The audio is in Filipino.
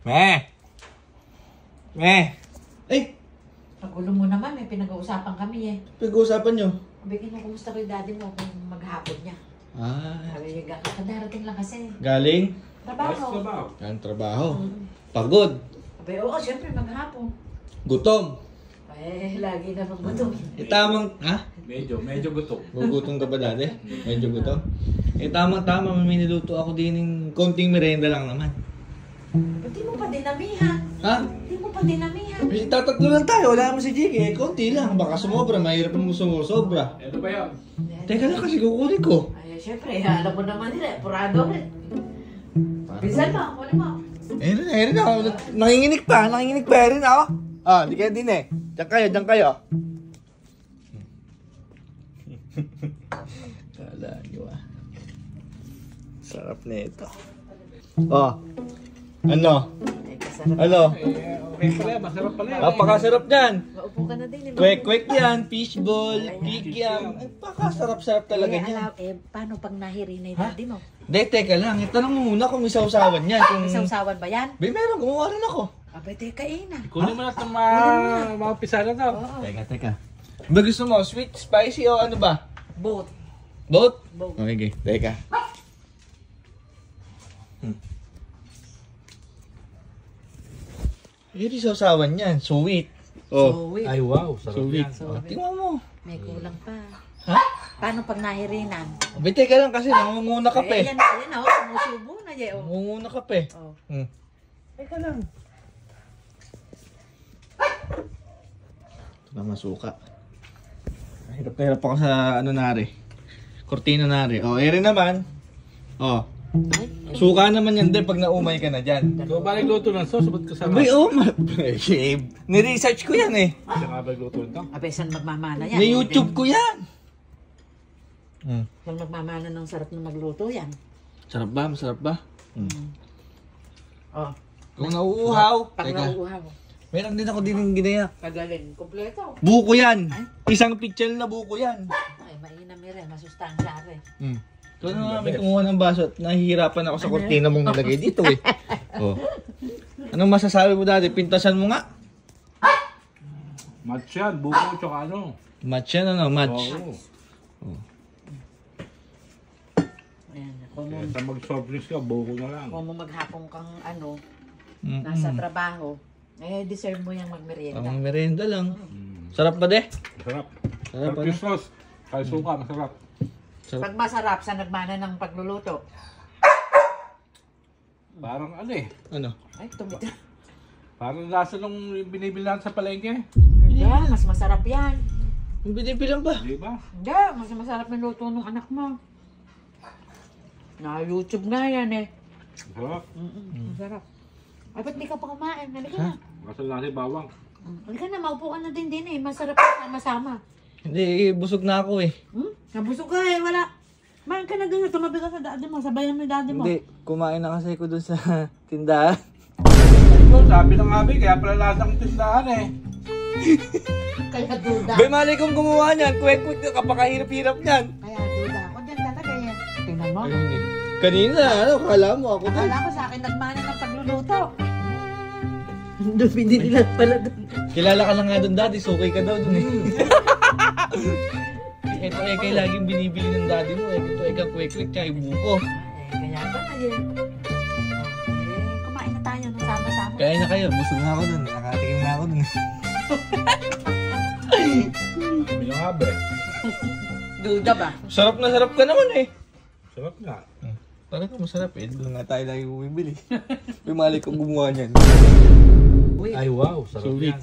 Ay! Pagulo mo naman, may pinag-uusapan kami eh. Pinag-uusapan nyo? Sabihin mo, kumusta ko yung daddy mo kung maghapon niya. Sabi niya, kadarating lang kasi. Galing? Trabaho. Ang trabaho. Pagod. Sabi, oo, siyempre maghapon. Gutom. Lagi na gutom. Tamang, Medyo gutom. Gugutom ka ba dati? Medyo gutom? Tamang-tama, may niluto ako din ng konting merienda lang naman. Ba't di mo pa dinamihan? Di mo pa dinamihan. Tatatlo lang tayo, wala naman si Jiggy. Konti lang, baka sumobra, mahirap mo sumobra. Ano ba yun? Teka lang kasi kukunin ko. Siyempre, alam mo naman nila, purado rin. Bisan mo, kunin mo. Ayun na, nanginginig pa rin ako. Di kayo din eh. Diyan kayo. Kala nyo sarap na ito. Ano? Okay pala, masarap pala. Napakasarap yan. Maupo ka na din. Kwek-kwek yan, fishball, kikiam. Napakasarap talaga yan. Paano pag nahiri na yung daddy mo? Hindi, teka lang. Itanong mo muna kung may sausawan yan. May sausawan ba yan? Meron, gumawa rin ako. Abay, teka ina. Kunin mo na itong mga pisara to. Teka. Ba gusto mo, sweet, spicy o ano ba? Both. Both? Both. Okay, teka. Yun yung sausawan yan, sweet. Sweet. Ay wow, sarap Sweet. yan. Tingnan mo. May kulang pa. Ha? Paano pag nahirinan? Abay, teka lang kasi nangunguna ka pa eh. Ayan, sumusubo na dyan. Nangunguna ka pa eh. Teka lang. Ito na masuka. Hirap na hirap ako sa ano nari. Cortina nari. Ere naman. Suka naman yan din pag naumay ka na dyan. So, ba nagluto ng sauce? Ba't kasama? Abay, shame. Ni-research ko yan eh. Siya nga ba nagluto nito? Abay, saan magmamana yan? Ni-YouTube ko yan. Saan magmamana ng sarap na magluto yan? Sarap ba? Masarap ba? Kung nauuhaw. Pag nauuhaw. Meron din ako din ng ginaya. Kagaling. Kompleto. Buko yan. Isang picture na buko yan. Ay, mainam rin. Masustansya rin. Ito na may kumuha ng baso at nahihirapan ako sa kortina mong nilagay dito eh. Anong masasabi mo dati? Pintasan mo nga? Match yan, buko tsaka ano. Match yan ano? Match. Ayan. Sa mag-soft drinks ka, buko na lang. Kung mo maghapon kang nasa trabaho, deserve mo yung magmerienda. Ang merienda lang. Sarap ba de? Masarap. Sarap Sarap yung sauce. Kaya suka, masarap. Pag masarap sa nagmana ng pagluluto. Parang ano eh. Ano? Ay, tumita. Parang lasa nung binibilan sa palengke. Hindi, mas masarap yan. Yung binibilang ba? Di ba? Hindi, mas masarap yung luto ng anak mo. Na-YouTube nga yan eh. Masarap. Masarap. Ay, ba't di ka pa kumain? Halika na. Masarap lang si bawang. Halika na, maupo ka na din eh. Masarap ka sama-sama. Hindi, busog na ako eh. Nabusog ka eh, wala. Main ka na din, tumabi ka sa daddy mo, sabayan mo yung daddy mo. Hindi, kumain na kasi ako dun sa tindahan. Ito, sabi ng abi, kaya pala lasang tindahan eh. Kaya duda. Bay, mali kong gumawa niyan. Kwek-kwek na, kapakahirap-hirap niyan. Kaya duda ako dyan talaga yan. Tingnan mo. Kanina, kala mo ako dun. Akala ko sa akin nagmana ng pagluluto. Doon, pininilat pala doon. Kilala ka lang nga dun dati, sukay ka daw dun eh. Ito kay laging binibili ng daddy mo eh. Ito kang kwek-kwek tsaka yung buko. Kaya ba na yun? Kumain na tayo nung sama-sama. Kaya na kayo, busog na ako dun. Nakatikim na ako dun. Sabi ng abi. Duda ba? Sarap na sarap ka naman eh. Sarap nga. Talaga masarap eh. Doon nga tayo lagi bumibili. May mali kong gumawa niyan. Ay wow, sarap Sweet. yan.